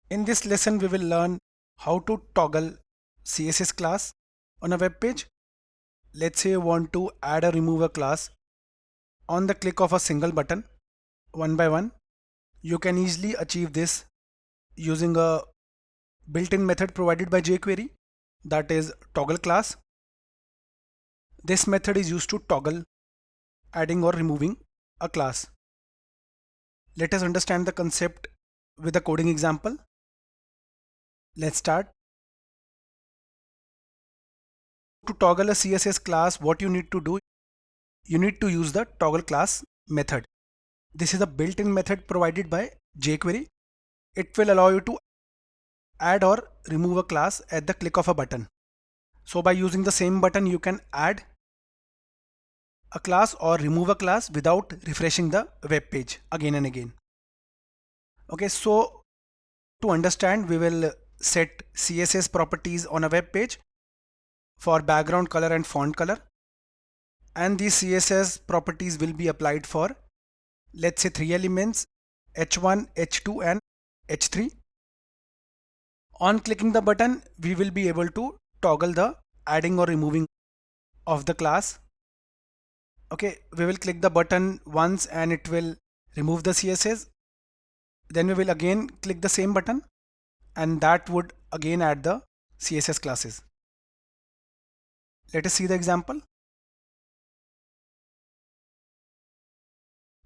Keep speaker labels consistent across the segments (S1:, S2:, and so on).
S1: In this lesson, we will learn how to toggle CSS class on a web page. Let's say you want to add or remove a class on the click of a single button, one by one. You can easily achieve this using a built-in method provided by jQuery, that is toggleClass. This method is used to toggle adding or removing a class. Let us understand the concept with a coding example. Let's start. To toggle a CSS class, what you need to do, you need to use the toggleClass method. This is a built-in method provided by jQuery. It will allow you to add or remove a class at the click of a button. So by using the same button, you can add a class or remove a class without refreshing the web page again and again. Okay, so to understand, we will set CSS properties on a web page for background color and font color, and these CSS properties will be applied for, let's say, 3 elements, h1, h2 and h3. On clicking the button, we will be able to toggle the adding or removing of the class. Okay, we will click the button once and it will remove the CSS. Then we will again click the same button and that would again add the CSS classes. Let us see the example.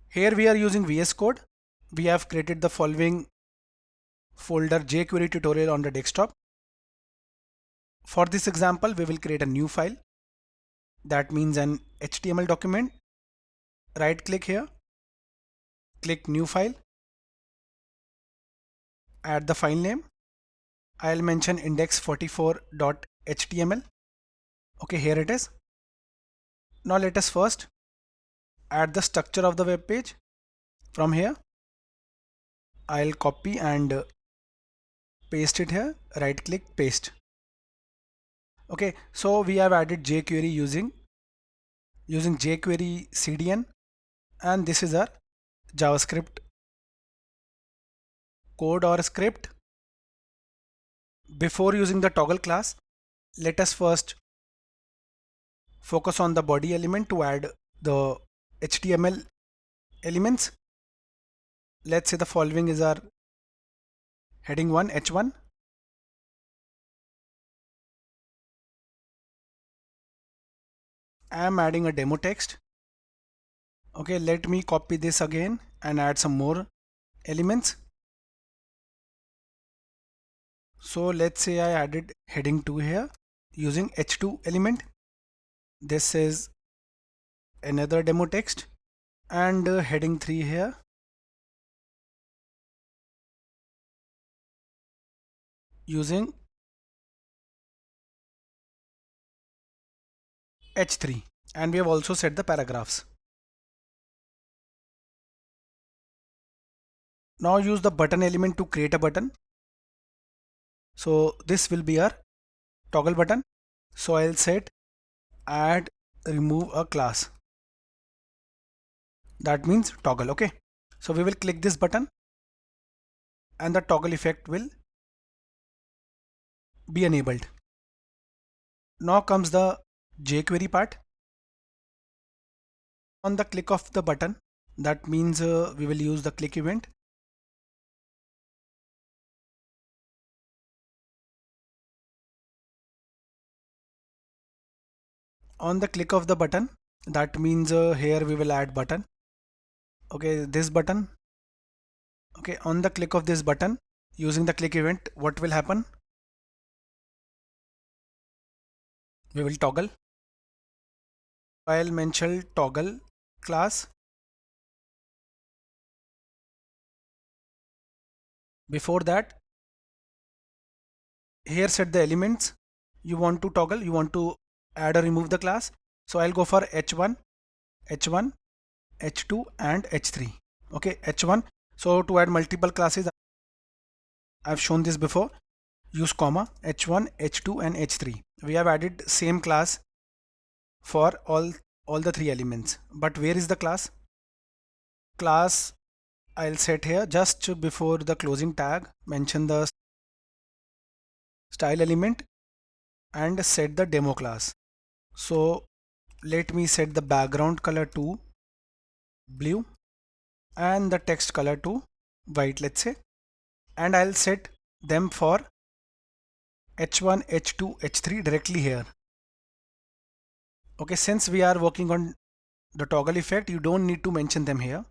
S1: Here we are using VS Code. We have created the following folder jQuery tutorial on the desktop. For this example, we will create a new file. That means an HTML document. Right click here, click new file, add the file name. I'll mention index44.html. Okay, here it is. Now let us first add the structure of the web page. From here, I'll copy and paste it here. Right click, paste. Okay, so we have added jQuery using jQuery CDN, and this is our JavaScript code or script. Before using the toggle class, let us first focus on the body element to add the HTML elements. Let's say the following is our heading 1, h1. I am adding a demo text. Okay, let me copy this again and add some more elements. So let's say I added heading 2 here using h2 element. This is another demo text, and heading 3 here using h3, and we have also set the paragraphs. Now use the button element to create a button. So this will be our toggle button. So I'll set add remove a class. That means toggle. Okay, so we will click this button and the toggle effect will be enabled. Now comes the jQuery part. On the click of the button, that means we will use the click event. On the click of the button, that means here we will add button. Okay, this button. Okay, on the click of this button using the click event, what will happen? We will toggle. I'll mention toggle class. Before that, here set the elements you want to toggle. You want to add or remove the class. So I'll go for h1, h1, h2 and h3. Okay, h1. So to add multiple classes, I've shown this before. Use comma, h1, h2 and h3. We have added same class for all the 3 elements. But where is the class? Class I'll set here just before the closing tag, mention the style element and set the demo class. So let me set the background color to blue and the text color to white, let's say, and I'll set them for h1, h2, h3 directly here. Okay, since we are working on the toggle effect, you don't need to mention them here.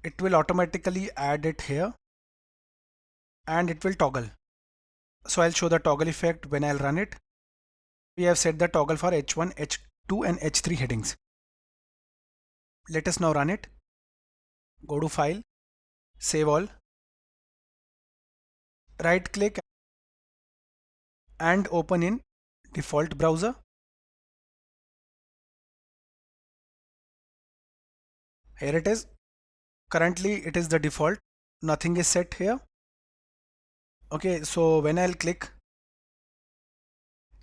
S1: It will automatically add it here and it will toggle. So I'll show the toggle effect when I'll run it. We have set the toggle for h1, h2 and h3 headings. Let us now run it. Go to File, Save All, right click and open in default browser. Here it is. Currently it is the default. Nothing is set here. Okay, so when I'll click,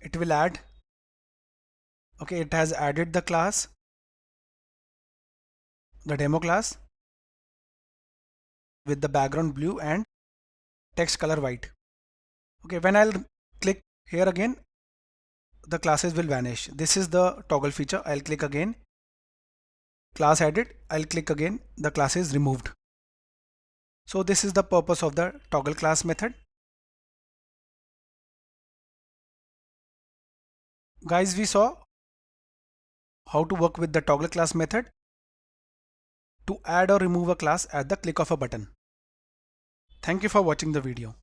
S1: it will add. Okay, it has added the class, the demo class with the background blue and text color white. Okay, when I'll click here again, the classes will vanish. This is the toggle feature. I'll click again, class added. I'll click again, the class is removed. So this is the purpose of the toggle class method. Guys, we saw how to work with the toggle class method to add or remove a class at the click of a button. Thank you for watching the video.